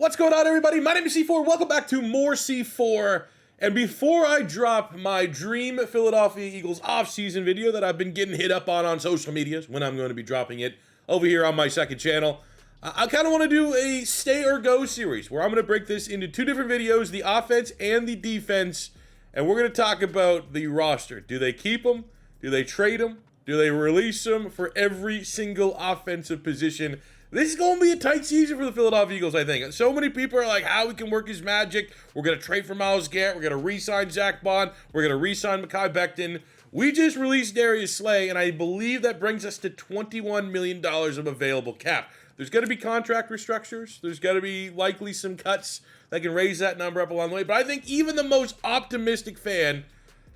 What's going on, everybody? My name is C4. Welcome back to more C4. And before I drop my dream Philadelphia Eagles offseason video that I've been getting hit up on social medias, when I'm going to be dropping it over here on my second channel, I kind of want to do a stay or go series where I'm going to break this into two different videos, the offense and the defense, and we're going to talk about the roster. Do they keep them? Do they trade them? Do they release them for every single offensive position? This is going to be a tight season for the Philadelphia Eagles, I think. So many people are like, how we can work his magic. We're going to trade for Myles Garrett. We're going to re-sign ZACK. We're going to re-sign Mekhi Becton. We just released Darius Slay, and I believe that brings us to $21 million of available cap. There's going to be contract restructures. There's going to be likely some cuts that can raise that number up along the way. But I think even the most optimistic fan,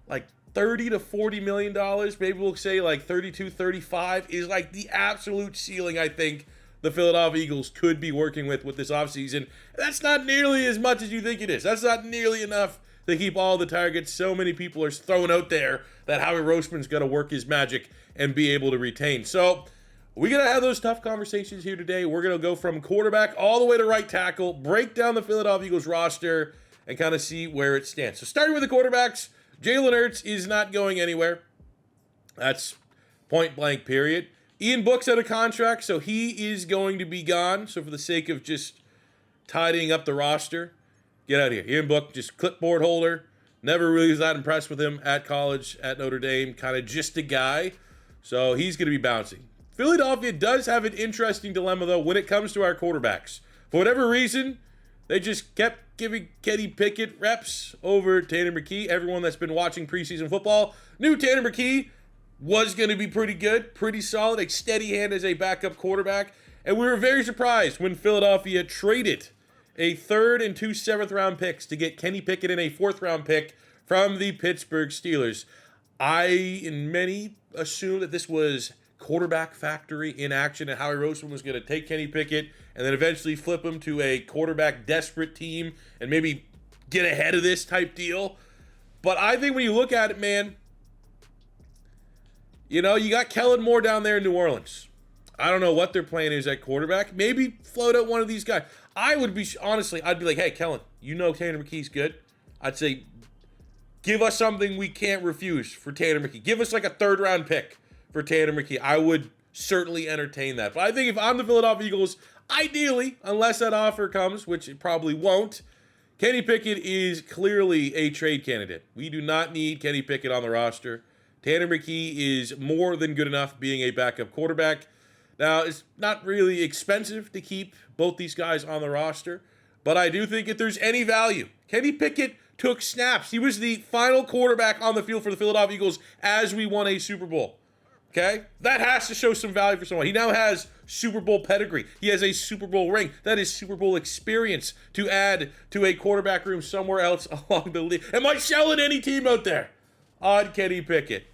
like $30 to $40 million, maybe we'll say like 32, 35, is like the absolute ceiling, I think, the Philadelphia Eagles could be working with this offseason. That's not nearly as much as you think it is. That's not nearly enough to keep all the targets. So many people are throwing out there that Howie Roseman's going to work his magic and be able to retain. So we're going to have those tough conversations here today. We're going to go from quarterback all the way to right tackle, break down the Philadelphia Eagles roster, and kind of see where it stands. So starting with the quarterbacks, Jalen Hurts is not going anywhere. That's point blank, period. Ian Book's out of contract, so he is going to be gone. So for the sake of just tidying up the roster, get out of here. Ian Book, just clipboard holder. Never really was that impressed with him at college, at Notre Dame. Kind of just a guy. So he's going to be bouncing. Philadelphia does have an interesting dilemma, though, when it comes to our quarterbacks. For whatever reason, they just kept giving Kenny Pickett reps over Tanner Mekhi. Everyone that's been watching preseason football knew Tanner Mekhi was going to be pretty good, pretty solid, a steady hand as a backup quarterback. And we were very surprised when Philadelphia traded a 3rd and 2 7th-round picks to get Kenny Pickett and a 4th-round pick from the Pittsburgh Steelers. I and many assumed that this was quarterback factory in action and Howie Roseman was going to take Kenny Pickett and then eventually flip him to a quarterback-desperate team and maybe get ahead of this type deal. But I think when you look at it, man, you know, you got Kellen Moore down there in New Orleans. I don't know what their plan is at quarterback. Maybe float out one of these guys. I'd be like, hey, Kellen, you know Tanner McKee's good. I'd say, give us something we can't refuse for Tanner McKee. Give us like a 3rd-round pick for Tanner McKee. I would certainly entertain that. But I think if I'm the Philadelphia Eagles, ideally, unless that offer comes, which it probably won't, Kenny Pickett is clearly a trade candidate. We do not need Kenny Pickett on the roster. Tanner Mekhi is more than good enough being a backup quarterback. Now, it's not really expensive to keep both these guys on the roster, but I do think if there's any value, Kenny Pickett took snaps. He was the final quarterback on the field for the Philadelphia Eagles as we won a Super Bowl. Okay? That has to show some value for someone. He now has Super Bowl pedigree. He has a Super Bowl ring. That is Super Bowl experience to add to a quarterback room somewhere else along the league. Am I selling any team out there on Kenny Pickett?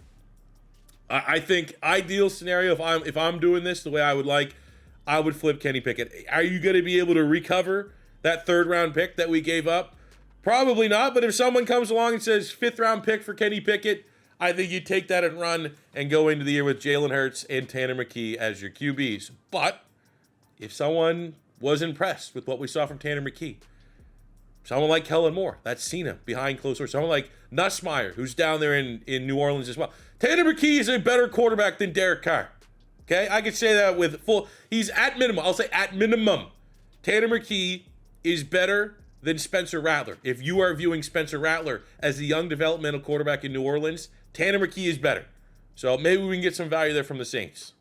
I think ideal scenario, if I'm doing this the way I would flip Kenny Pickett. Are you going to be able to recover that 3rd-round pick that we gave up? Probably not, but if someone comes along and says 5th-round pick for Kenny Pickett, I think you take that and run and go into the year with Jalen Hurts and Tanner Mekhi as your QBs. But if someone was impressed with what we saw from Tanner Mekhi, someone like Kellen Moore, that's Cena behind closed doors. Someone like Nussmeier, who's down there in New Orleans as well. Tanner Mekhi is a better quarterback than Derek Carr. Okay? I could say that with he's at minimum. I'll say at minimum. Tanner Mekhi is better than Spencer Rattler. If you are viewing Spencer Rattler as the young developmental quarterback in New Orleans, Tanner Mekhi is better. So maybe we can get some value there from the Saints.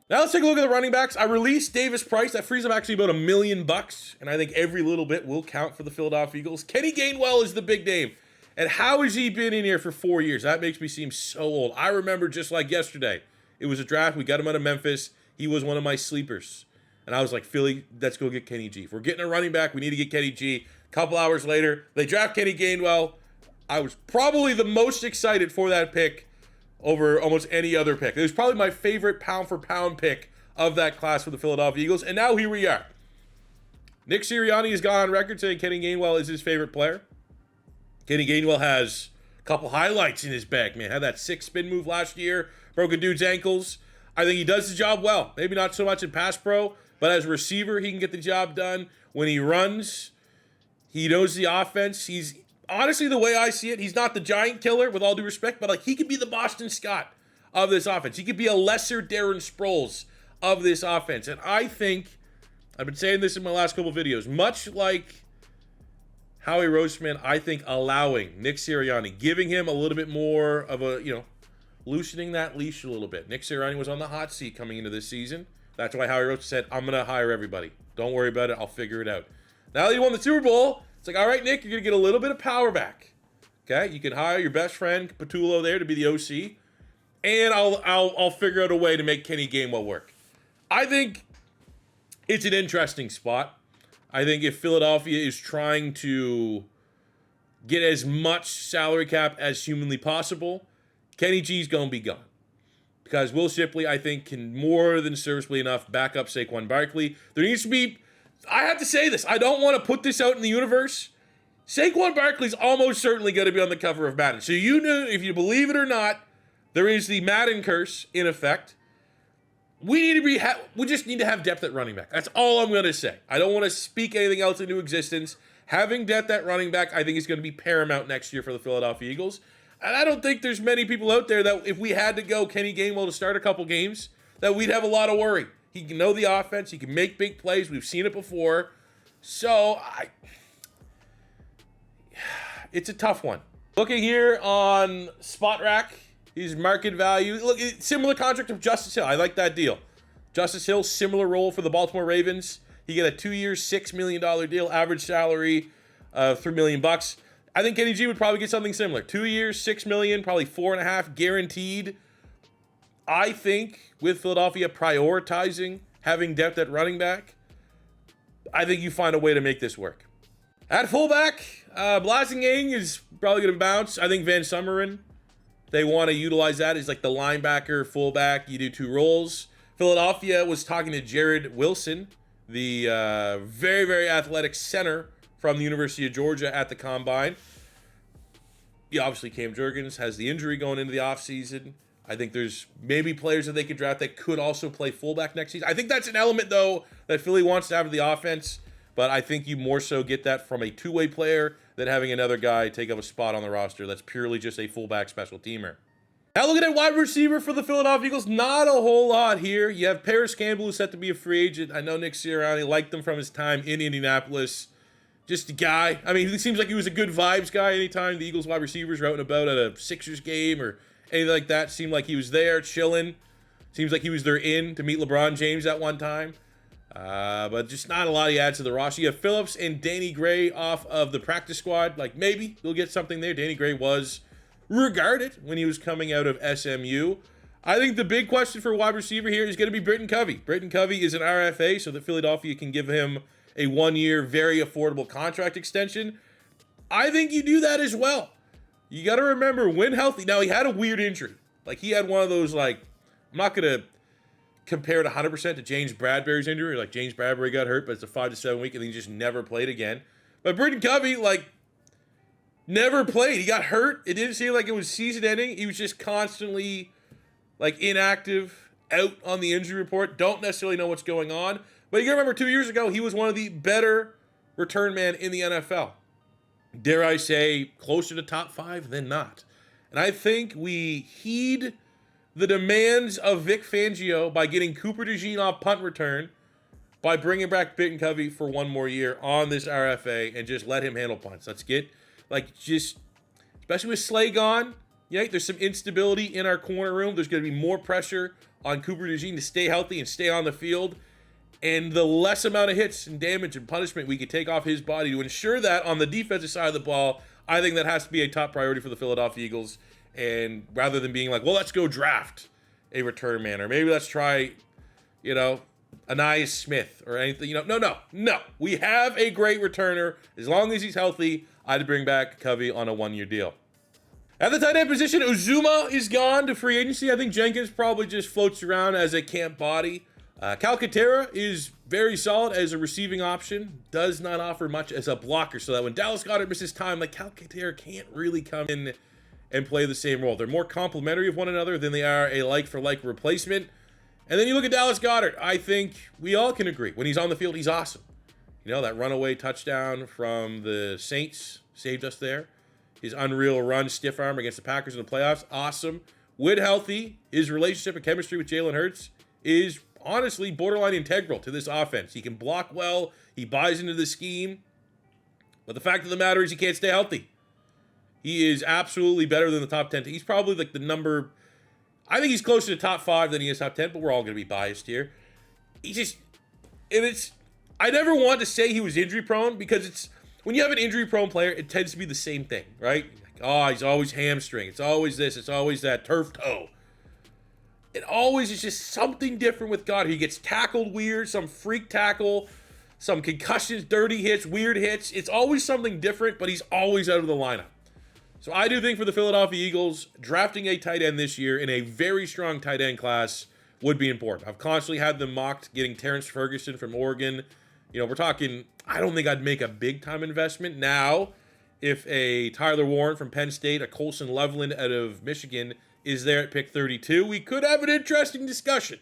Now let's take a look at the running backs. I released Davis Price. That frees up actually about $1 million, and I think every little bit will count for the Philadelphia Eagles. Kenny Gainwell is the big name. And how has he been in here for 4 years? That makes me seem so old. I remember just like yesterday. It was a draft. We got him out of Memphis. He was one of my sleepers. And I was like, Philly, let's go get Kenny G. If we're getting a running back, we need to get Kenny G. A couple hours later, they draft Kenny Gainwell. I was probably the most excited for that pick over almost any other pick. It was probably my favorite pound-for-pound pick of that class for the Philadelphia Eagles. And now here we are. Nick Sirianni has gone on record saying Kenny Gainwell is his favorite player. Kenny Gainwell has a couple highlights in his bag, man. Had that 6 spin move last year, broke a dude's ankles. I think he does the job well. Maybe not so much in pass pro, but as a receiver, he can get the job done. When he runs, he knows the offense. He's honestly, the way I see it, he's not the giant killer, with all due respect, but like he could be the Boston Scott of this offense. He could be a lesser Darren Sproles of this offense. And I think, I've been saying this in my last couple videos, much like Howie Roseman, I think allowing Nick Sirianni, giving him a little bit more of a, loosening that leash a little bit. Nick Sirianni was on the hot seat coming into this season. That's why Howie Roseman said, I'm going to hire everybody. Don't worry about it. I'll figure it out. Now that he won the Super Bowl, it's like, all right, Nick, you're going to get a little bit of power back. Okay? You can hire your best friend, Patullo, there to be the OC. And I'll figure out a way to make Kenny Gainwell work. I think it's an interesting spot. I think if Philadelphia is trying to get as much salary cap as humanly possible, Kenny G's going to be gone. Because Will Shipley, I think, can more than serviceably enough back up Saquon Barkley. There needs to be, I have to say this, I don't want to put this out in the universe. Saquon Barkley's almost certainly going to be on the cover of Madden. So you know, if you believe it or not, there is the Madden curse in effect. We just need to have depth at running back. That's all I'm going to say. I don't want to speak anything else into existence. Having depth at running back, I think, is going to be paramount next year for the Philadelphia Eagles. And I don't think there's many people out there that if we had to go Kenny Gainwell to start a couple games, that we'd have a lot of worry. He can know the offense. He can make big plays. We've seen it before. So, it's a tough one. Looking here on Spot Rack, his market value. Look, similar contract of Justice Hill. I like that deal. Justice Hill, similar role for the Baltimore Ravens. He got a 2-year, $6 million deal, average salary of $3 million. I think Kenny G would probably get something similar. 2 years, $6 million, probably 4.5 guaranteed. I think with Philadelphia prioritizing having depth at running back, I think you find a way to make this work. At fullback, Blasingame is probably going to bounce. I think Van Sumeren, they want to utilize that as like the linebacker, fullback. You do two roles. Philadelphia was talking to Jared Wilson, the very, very athletic center from the University of Georgia at the Combine. Obviously, Cam Jurgens has the injury going into the offseason. I think there's maybe players that they could draft that could also play fullback next season. I think that's an element, though, that Philly wants to have in the offense, but I think you more so get that from a two-way player than having another guy take up a spot on the roster that's purely just a fullback special teamer. Now looking at wide receiver for the Philadelphia Eagles, not a whole lot here. You have Paris Campbell, who's set to be a free agent. I know Nick Sirianni liked him from his time in Indianapolis. Just a guy. I mean, he seems like he was a good vibes guy anytime the Eagles wide receivers were out and about at a Sixers game or anything like that. Seemed like he was there chilling. Seems like he was there to meet LeBron James at one time. But just not a lot he adds to the roster. You have Phillips and Danny Gray off of the practice squad. Like, maybe they'll get something there. Danny Gray was regarded when he was coming out of SMU. I think the big question for wide receiver here is going to be Britton Covey. Britton Covey is an RFA, so that Philadelphia can give him a 1-year, very affordable contract extension. I think you do that as well. You got to remember, when healthy. Now, he had a weird injury. Like, he had one of those, like, I'm not going to compare it 100% to James Bradbury's injury. Like, James Bradbury got hurt, but it's a 5 to 7 week, and he just never played again. But Britton Covey, like, never played. He got hurt. It didn't seem like it was season-ending. He was just constantly, like, inactive, out on the injury report. Don't necessarily know what's going on. But you got to remember, 2 years ago, he was one of the better return men in the NFL. Dare I say, closer to top 5 than not. And I think we heed the demands of Vic Fangio by getting Cooper DeJean off punt return, by bringing back Britton Covey for 1 more year on this RFA and just let him handle punts. Let's get, especially with Slay gone, there's some instability in our corner room. There's going to be more pressure on Cooper DeJean to stay healthy and stay on the field. And the less amount of hits and damage and punishment we could take off his body to ensure that on the defensive side of the ball, I think that has to be a top priority for the Philadelphia Eagles. And rather than being like, well, let's go draft a return man, or maybe let's try, Anais Smith or anything, no. We have a great returner. As long as he's healthy, I'd bring back Covey on a 1-year deal. At the tight end position, Uzuma is gone to free agency. I think Jenkins probably just floats around as a camp body. Calcaterra is very solid as a receiving option, does not offer much as a blocker, so that when Dallas Goedert misses time, Calcaterra can't really come in and play the same role. They're more complementary of one another than they are a like-for-like replacement. And then you look at Dallas Goedert. I think we all can agree, when he's on the field, he's awesome. You know, that runaway touchdown from the Saints saved us there. His unreal run, stiff arm against the Packers in the playoffs, awesome. When healthy, his relationship and chemistry with Jalen Hurts is honestly borderline integral to this offense. He can block well. He buys into the scheme. But the fact of the matter is he can't stay healthy. He is absolutely better than the top 10. He's probably like the number... I think he's closer to top 5 than he is top 10, but we're all going to be biased here. He just... And it's... I never want to say he was injury prone because it's... When you have an injury prone player, it tends to be the same thing, right? Like, oh, he's always hamstring. It's always this. It's always that. Turf toe. It always is just something different with God. He gets tackled weird, some freak tackle, some concussions, dirty hits, weird hits. It's always something different, but he's always out of the lineup. So I do think for the Philadelphia Eagles, drafting a tight end this year in a very strong tight end class would be important. I've constantly had them mocked getting Terrence Ferguson from Oregon. You know, we're talking, I don't think I'd make a big-time investment. Now, if a Tyler Warren from Penn State, a Colson Loveland out of Michigan is there at pick 32, we could have an interesting discussion.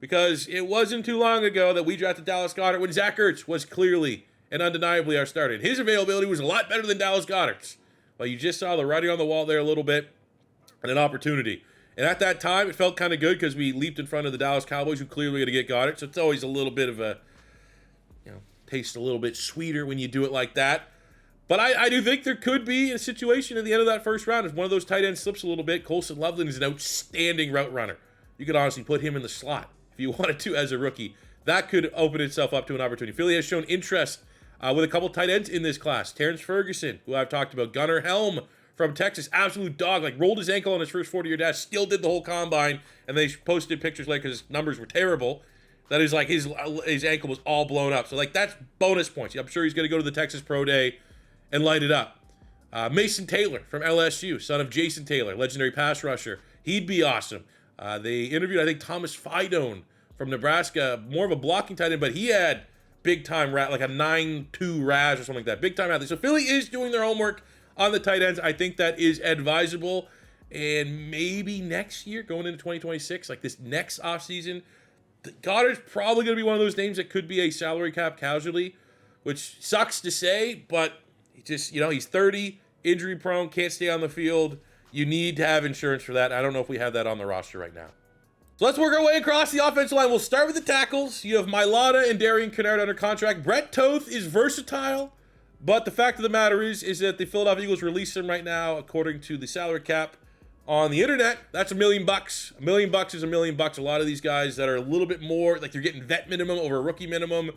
Because it wasn't too long ago that we drafted Dallas Goedert when Zach Ertz was clearly and undeniably our starter. And his availability was a lot better than Dallas Goedert's. Well, you just saw the writing on the wall there a little bit and an opportunity. And at that time, it felt kind of good because we leaped in front of the Dallas Cowboys, who clearly going to get Goedert. So it's always a little bit of a, taste a little bit sweeter when you do it like that. But I do think there could be a situation at the end of that first round if one of those tight ends slips a little bit. Colson Loveland is an outstanding route runner. You could honestly put him in the slot if you wanted to as a rookie. That could open itself up to an opportunity. Philly has shown interest with a couple tight ends in this class. Terrence Ferguson, who I've talked about. Gunnar Helm from Texas, absolute dog. Like rolled his ankle on his first 40-yard dash, still did the whole combine, and they posted pictures later because his numbers were terrible. That is like his ankle was all blown up. So like that's bonus points. I'm sure he's going to go to the Texas Pro Day and light it up. Mason Taylor from LSU, son of Jason Taylor, legendary pass rusher. He'd be awesome. They interviewed, I think, Thomas Fidone from Nebraska, more of a blocking tight end, but he had big-time, like a 9.2 RAS or something like that. Big-time athlete. So Philly is doing their homework on the tight ends. I think that is advisable. And maybe next year, going into 2026, like this next offseason, Goddard's probably going to be one of those names that could be a salary cap casualty, which sucks to say, but just, he's 30, injury prone, can't stay on the field. You need to have insurance for that. I don't know if we have that on the roster right now. So let's work our way across the offensive line. We'll start with the tackles. You have Mailata and Darian Kinnard under contract. Brett Toth is versatile, but the fact of the matter is that the Philadelphia Eagles release him right now, according to the salary cap on the internet. That's $1 million. $1 million is $1 million. A lot of these guys that are a little bit more, like you're getting vet minimum over a rookie minimum.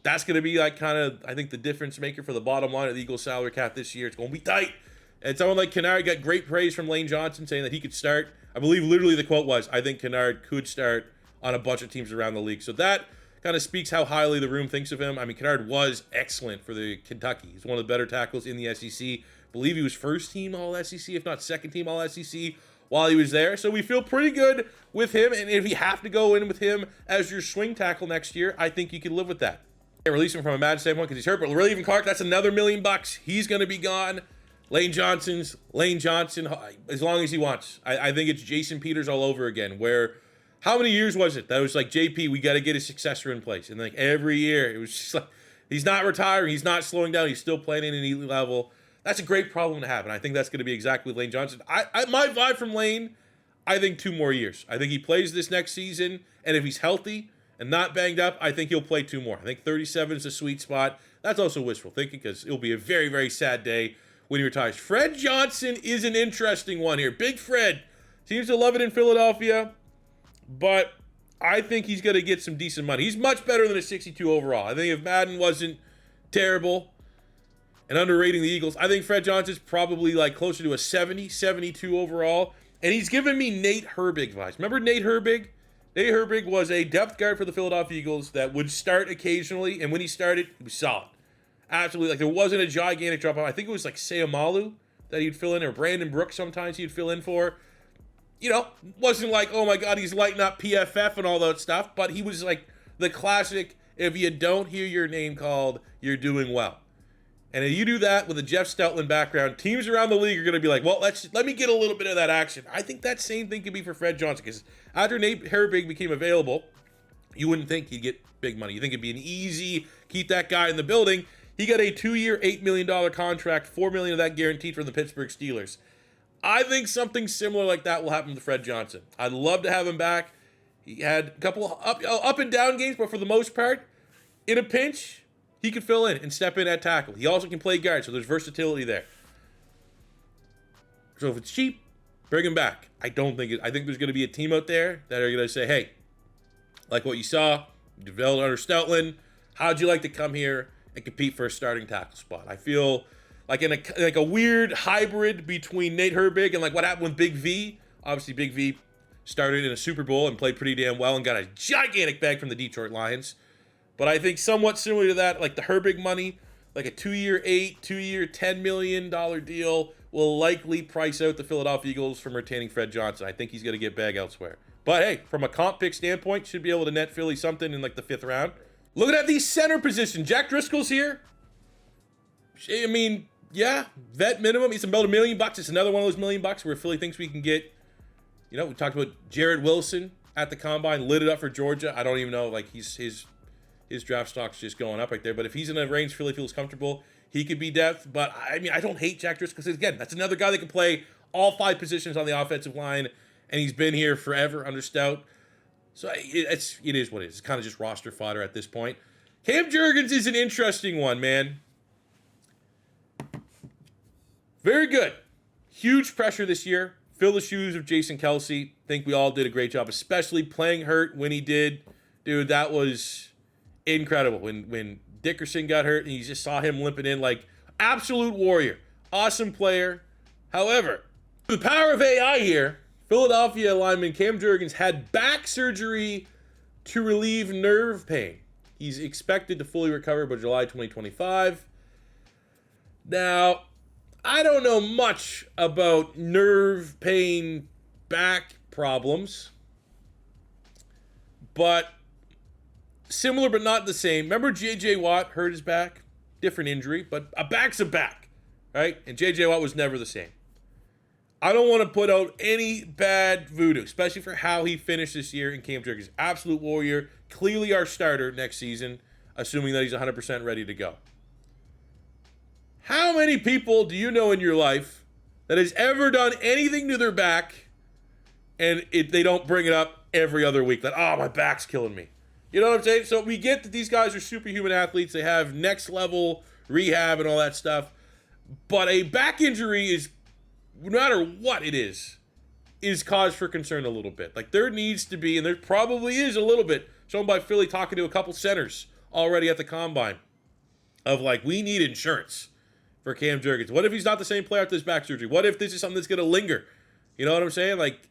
That's going to be like kind of, I think, the difference maker for the bottom line of the Eagles salary cap this year. It's going to be tight. And someone like Kinnard got great praise from Lane Johnson saying that he could start. I believe literally the quote was, I think Kinnard could start on a bunch of teams around the league. So that kind of speaks how highly the room thinks of him. I mean, Kinnard was excellent for the Kentucky. He's one of the better tackles in the SEC. I believe he was first team all SEC, if not second team all SEC while he was there. So we feel pretty good with him. And if you have to go in with him as your swing tackle next year, I think you can live with that. They release him from a mad standpoint because he's hurt, but Raven Clark, that's another $1 million. He's going to be gone. Lane Johnson, as long as he wants. I think it's Jason Peters all over again, where how many years was it that was like, JP, we got to get a successor in place? And like every year, it was just like, he's not retiring, he's not slowing down, he's still playing at an elite level. That's a great problem to have, and I think that's going to be exactly Lane Johnson. My vibe from Lane, I think 2 more years. I think he plays this next season, and if he's healthy and not banged up, I think he'll play 2 more. I think 37 is a sweet spot. That's also wishful thinking because it'll be a very, very sad day when he retires. Fred Johnson is an interesting one here. Big Fred seems to love it in Philadelphia, but I think he's going to get some decent money. He's much better than a 62 overall. I think if Madden wasn't terrible and underrating the Eagles, I think Fred Johnson's probably like closer to a 70, 72 overall. And he's given me Nate Herbig vibes. Remember Nate Herbig? Nate Herbig was a depth guard for the Philadelphia Eagles that would start occasionally, and when he started, he was solid. Absolutely. Like, there wasn't a gigantic drop off. I think it was like Sayamalu that he'd fill in, or Brandon Brooks sometimes he'd fill in for. Wasn't like, oh my God, he's lighting up PFF and all that stuff, but he was like the classic, if you don't hear your name called, you're doing well. And if you do that with a Jeff Stoutland background, teams around the league are going to be like, well, let me get a little bit of that action. I think that same thing could be for Fred Johnson, because after Nate Herbig became available, You wouldn't think he'd get big money. You think it'd be an easy, keep that guy in the building. He got a 2-year, $8 million contract, $4 million of that guaranteed from the Pittsburgh Steelers. I think something similar like that will happen to Fred Johnson. I'd love to have him back. He had a couple up and down games, but for the most part, in a pinch, he could fill in and step in at tackle. He also can play guard, so there's versatility there. So if it's cheap, bring him back. I think there's going to be a team out there that are going to say, hey, like what you saw, you developed under Stoutland, how'd you like to come here and compete for a starting tackle spot? I feel like in a weird hybrid between Nate Herbig and like what happened with Big V. Obviously, Big V started in a Super Bowl and played pretty damn well and got a gigantic bag from the Detroit Lions. But I think somewhat similar to that, like the Herbig money, like a 2-year, $10 million deal will likely price out the Philadelphia Eagles from retaining Fred Johnson. I think he's going to get bag elsewhere. But hey, from a comp pick standpoint, should be able to net Philly something in like the 5th round. Looking at the center position, Jack Driscoll's here. I mean, yeah, vet minimum. He's about $1 million. It's another one of those $1 million where Philly thinks we can get. You know, we talked about Jared Wilson at the combine, lit it up for Georgia. I don't even know, like his draft stock's just going up right there. But if he's in a range Philly feels comfortable, he could be depth. But I mean, I don't hate Jack Driscoll because again, that's another guy that can play all 5 positions on the offensive line, and he's been here forever under Stout. So it is what it is. It's kind of just roster fodder at this point. Cam Jurgens is an interesting one, man. Very good. Huge pressure this year. Fill the shoes of Jason Kelce. Think we all did a great job, especially playing hurt when he did. Dude, that was incredible. When Dickerson got hurt and you just saw him limping in like absolute warrior. Awesome player. However, the power of AI here, Philadelphia lineman Cam Jurgens had back surgery to relieve nerve pain. He's expected to fully recover by July 2025. Now, I don't know much about nerve pain back problems, but similar but not the same. Remember J.J. Watt hurt his back? Different injury, but a back's a back, right? And J.J. Watt was never the same. I don't want to put out any bad voodoo, especially for how he finished this year in Cam Jurgens. Absolute warrior, clearly our starter next season, assuming that he's 100% ready to go. How many people do you know in your life that has ever done anything to their back and they don't bring it up every other week? That, oh, my back's killing me. You know what I'm saying? So we get that these guys are superhuman athletes. They have next level rehab and all that stuff. But a back injury is, no matter what it is cause for concern a little bit. Like there needs to be, and there probably is a little bit, shown by Philly talking to a couple centers already at the combine, of like, we need insurance for Cam Jurgens. What if he's not the same player after this back surgery? What if this is something that's going to linger? You know what I'm saying? Like,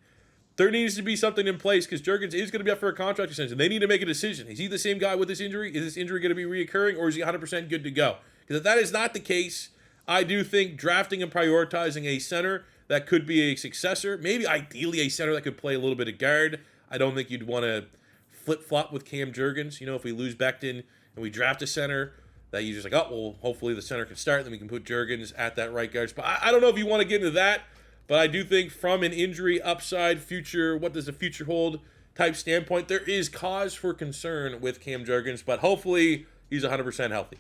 there needs to be something in place because Jurgens is going to be up for a contract extension. They need to make a decision. Is he the same guy with this injury? Is this injury going to be reoccurring, or is he 100% good to go? Because if that is not the case, I do think drafting and prioritizing a center that could be a successor, maybe ideally a center that could play a little bit of guard. I don't think you'd want to flip-flop with Cam Jurgens. You know, if we lose Becton and we draft a center, that you're just like, oh, well, hopefully the center can start, then we can put Jurgens at that right guard spot. I don't know if you want to get into that, but I do think from an injury upside, future, what does the future hold type standpoint, there is cause for concern with Cam Jurgens, but hopefully he's 100% healthy.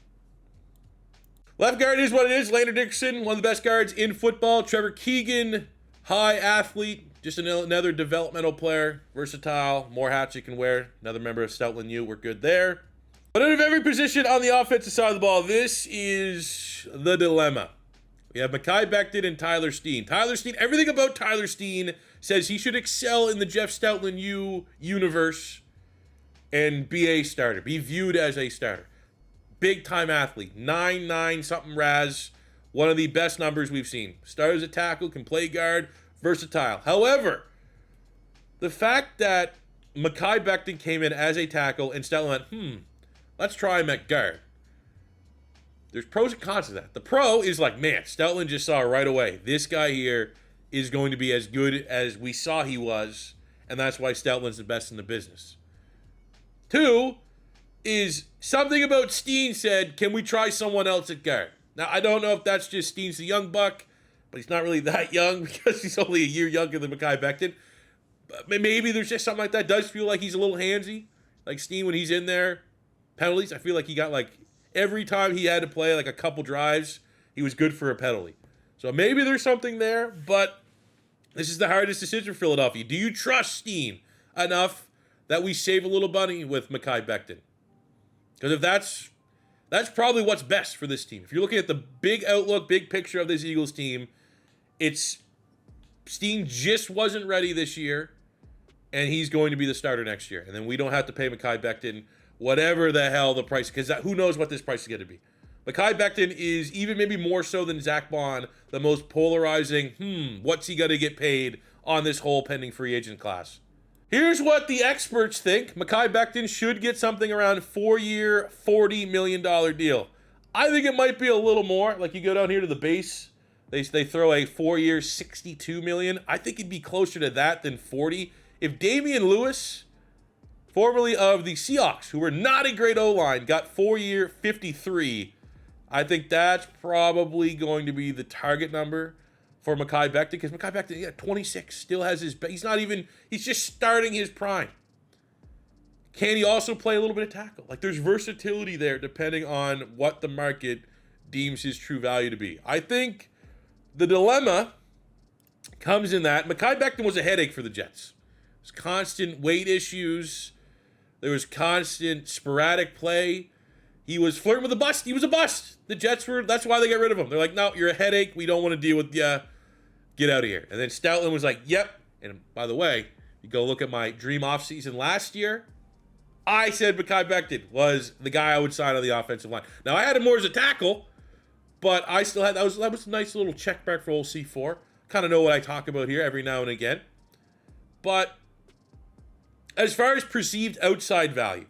Left guard is what it is. Landon Dickerson, one of the best guards in football. Trevor Keegan, high athlete, just another developmental player, versatile, more hats you can wear. Another member of Stoutland U, we're good there. But out of every position on the offensive side of the ball, this is the dilemma. We have Mekhi Becton and Tyler Steen. Tyler Steen, everything about Tyler Steen says he should excel in the Jeff Stoutland U universe and be a starter, be viewed as a starter. Big time athlete, 9'9", something Raz, one of the best numbers we've seen. Starts at tackle, can play guard, versatile. However, the fact that Mekhi Becton came in as a tackle and Stoutland went, let's try him at guard. There's pros and cons to that. The pro is like, man, Stoutland just saw right away, this guy here is going to be as good as we saw he was, and that's why Stoutland's the best in the business. Two is something about Steen said, can we try someone else at guard? Now, I don't know if that's just Steen's the young buck, but he's not really that young because he's only a year younger than Mekhi Becton. But maybe there's just something like that. Does feel like he's a little handsy. Like Steen, when he's in there, penalties, I feel like he got like every time he had to play like a couple drives, he was good for a penalty. So maybe there's something there, but this is the hardest decision for Philadelphia. Do you trust Steen enough that we save a little money with Mekhi Becton? Because if that's probably what's best for this team. If you're looking at the big outlook, big picture of this Eagles team, it's Steen just wasn't ready this year, and he's going to be the starter next year. And then we don't have to pay Mekhi Becton whatever the hell the price, because who knows what this price is going to be. Mekhi Becton is, even maybe more so than ZACK BAUN, the most polarizing, what's he going to get paid on this whole pending free agent class. Here's what the experts think. Mekhi Becton should get something around 4-year, $40 million deal. I think it might be a little more. Like you go down here to the base, they throw a 4-year, $62 million. I think it'd be closer to that than 40. If Damian Lewis, formerly of the Seahawks, who were not a great O-line, got 4-year, $53, I think that's probably going to be the target number for Mekhi Becton, because Mekhi Becton, 26, still has he's just starting his prime. Can he also play a little bit of tackle? Like, there's versatility there depending on what the market deems his true value to be. I think the dilemma comes in that Mekhi Becton was a headache for the Jets. There's constant weight issues. There was constant sporadic play. He was flirting with a bust. He was a bust. The Jets that's why they got rid of him. They're like, no, you're a headache. We don't want to deal with you. Get out of here. And then Stoutland was like, yep. And by the way, you go look at my dream offseason last year, I said Mekhi Becton was the guy I would sign on the offensive line. Now, I had him more as a tackle, but I still had, that was a nice little check back for old C4. Kind of know what I talk about here every now and again. But as far as perceived outside value,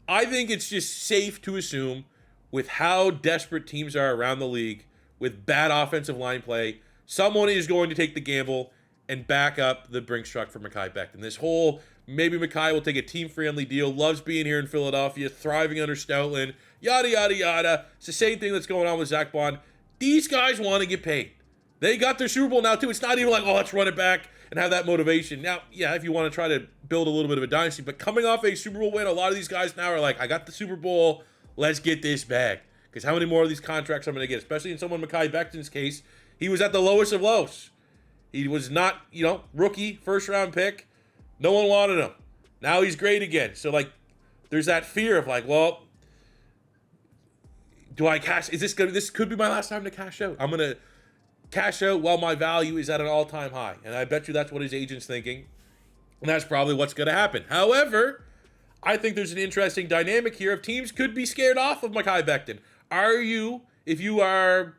I think it's just safe to assume, with how desperate teams are around the league, with bad offensive line play, someone is going to take the gamble and back up the Brinks truck for Mekhi Becton. This whole, maybe Mekhi will take a team-friendly deal, loves being here in Philadelphia, thriving under Stoutland, yada, yada, yada. It's the same thing that's going on with ZACK BAUN. These guys want to get paid. They got their Super Bowl now, too. It's not even like, oh, let's run it back and have that motivation. Now, yeah, if you want to try to build a little bit of a dynasty, but coming off a Super Bowl win, a lot of these guys now are like, I got the Super Bowl, let's get this bag. Because how many more of these contracts I'm going to get? Especially in someone Mekhi Becton's case, he was at the lowest of lows. He was not, rookie, first-round pick. No one wanted him. Now he's great again. So, there's that fear of well, do I cash? This could be my last time to cash out. I'm going to cash out while my value is at an all-time high. And I bet you that's what his agent's thinking. And that's probably what's going to happen. However, I think there's an interesting dynamic here of teams could be scared off of Mekhi Becton. If you are,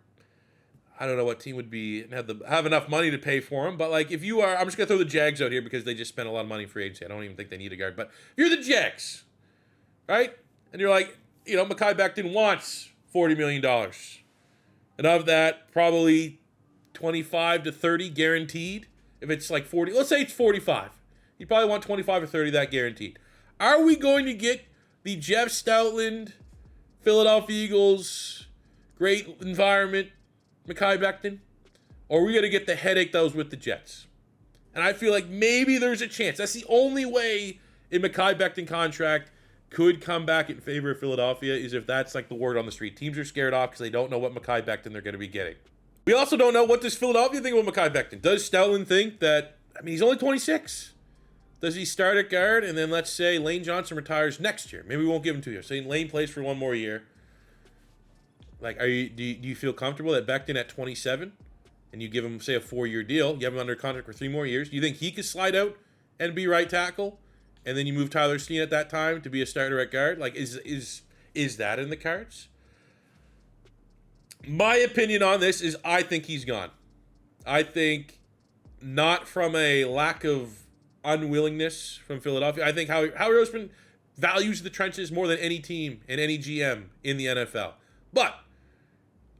I don't know what team would be and have enough money to pay for him, but if you are, I'm just going to throw the Jags out here because they just spent a lot of money for agency. I don't even think they need a guard. But if you're the Jags, right? And you're Mekhi Becton wants $40 million. And of that, probably 25 to 30 guaranteed. If it's 40, let's say it's 45. You probably want 25 or 30 of that guaranteed. Are we going to get the Jeff Stoutland, Philadelphia Eagles, great environment, Mekhi Becton? Or are we going to get the headache that was with the Jets? And I feel like maybe there's a chance. That's the only way a Mekhi Becton contract could come back in favor of Philadelphia, is if that's the word on the street. Teams are scared off because they don't know what Mekhi Becton they're going to be getting. We also don't know what does Philadelphia think about Mekhi Becton. Does Stoutland think that, he's only 26. Does he start at guard, and then let's say Lane Johnson retires next year? Maybe we won't give him 2 years. Say Lane plays for one more year. Do you feel comfortable that Becton at 27, and you give him, say, a 4-year deal, you have him under contract for 3 more years? Do you think he could slide out and be right tackle, and then you move Tyler Steen at that time to be a starter at guard? Is that in the cards? My opinion on this is I think he's gone. I think not from a lack of unwillingness from Philadelphia. I think Howie Roseman values the trenches more than any team and any GM in the NFL. But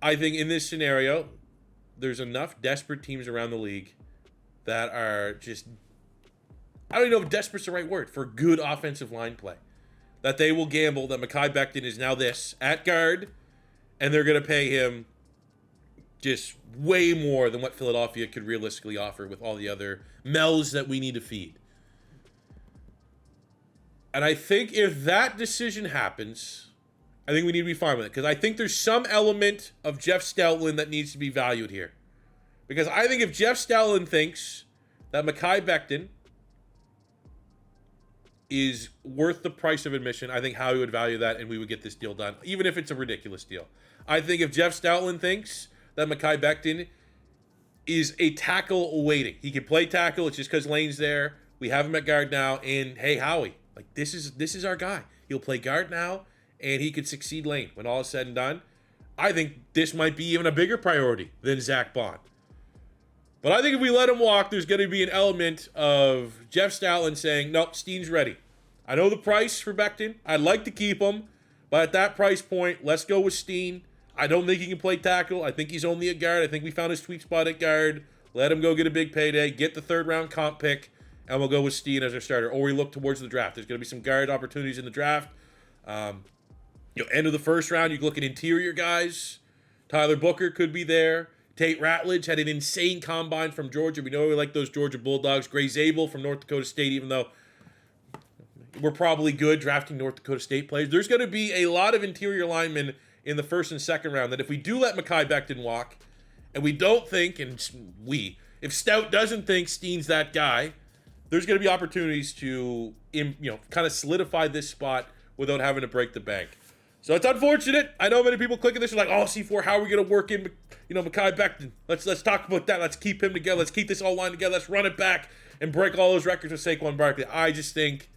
I think in this scenario, there's enough desperate teams around the league that are just, I don't even know if desperate's the right word, for good offensive line play, that they will gamble that Mekhi Becton is now this at guard, and they're going to pay him just way more than what Philadelphia could realistically offer with all the other mouths that we need to feed. And I think if that decision happens, I think we need to be fine with it. Because I think there's some element of Jeff Stoutland that needs to be valued here. Because I think if Jeff Stoutland thinks that Mekhi Becton is worth the price of admission, I think Howie would value that and we would get this deal done, even if it's a ridiculous deal. I think if Jeff Stoutland thinks that Mekhi Becton is a tackle waiting, he can play tackle, it's just because Lane's there, we have him at guard now, and hey, Howie, like this is our guy. He'll play guard now, and he could succeed Lane when all is said and done. I think this might be even a bigger priority than ZACK BAUN. But I think if we let him walk, there's going to be an element of Jeff Stoutland saying, nope, Steen's ready. I know the price for Becton. I'd like to keep him. But at that price point, let's go with Steen. I don't think he can play tackle. I think he's only a guard. I think we found his sweet spot at guard. Let him go get a big payday. Get the third-round comp pick. And we'll go with Steen as our starter. Or we look towards the draft. There's going to be some guard opportunities in the draft. End of the first round, you look at interior guys. Tyler Booker could be there. Tate Ratledge had an insane combine from Georgia. We know we like those Georgia Bulldogs. Gray Zabel from North Dakota State, even though we're probably good drafting North Dakota State players. There's going to be a lot of interior linemen in the first and second round that if we do let Mekhi Becton walk, and we don't think, if Stout doesn't think Steen's that guy, there's going to be opportunities to kind of solidify this spot without having to break the bank. So it's unfortunate. I know many people clicking this are like, oh, C4, how are we going to work in, Mekhi Becton? Let's talk about that. Let's keep him together. Let's keep this all line together. Let's run it back and break all those records with Saquon Barkley. I just think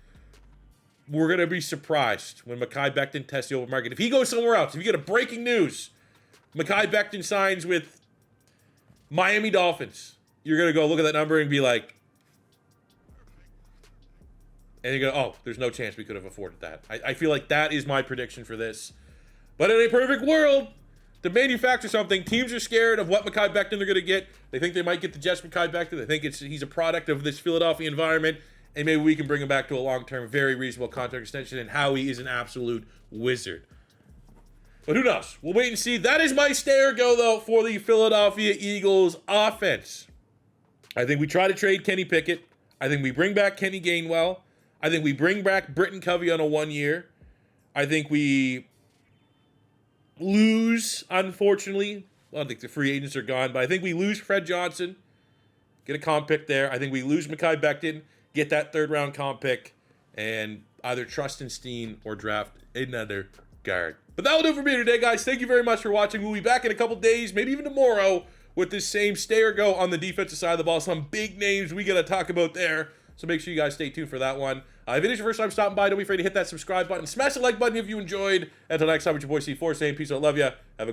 we're going to be surprised when Mekhi Becton tests the open market. If he goes somewhere else, if you get a breaking news, Mekhi Becton signs with Miami Dolphins, you're going to go look at that number and be like, and you go, oh, there's no chance we could have afforded that. I feel like that is my prediction for this. But in a perfect world, to manufacture something, teams are scared of what Mekhi Becton they're going to get. They think they might get the Jets Mekhi Becton. They think he's a product of this Philadelphia environment. And maybe we can bring him back to a long-term, very reasonable contract extension. And Howie is an absolute wizard. But who knows? We'll wait and see. That is my stay or go, though, for the Philadelphia Eagles offense. I think we try to trade Kenny Pickett. I think we bring back Kenny Gainwell. I think we bring back Britton Covey on a 1 year. I think we lose, unfortunately. I don't think the free agents are gone, but I think we lose Fred Johnson. Get a comp pick there. I think we lose Mekhi Becton. Get that third-round comp pick. And either trust in Steen or draft another guard. But that will do it for me today, guys. Thank you very much for watching. We'll be back in a couple days, maybe even tomorrow, with this same stay or go on the defensive side of the ball. Some big names we got to talk about there. So make sure you guys stay tuned for that one. If it is your first time stopping by, don't be afraid to hit that subscribe button. Smash the like button if you enjoyed. Until next time, it's your boy C4 saying peace out. Love ya. Have a good one.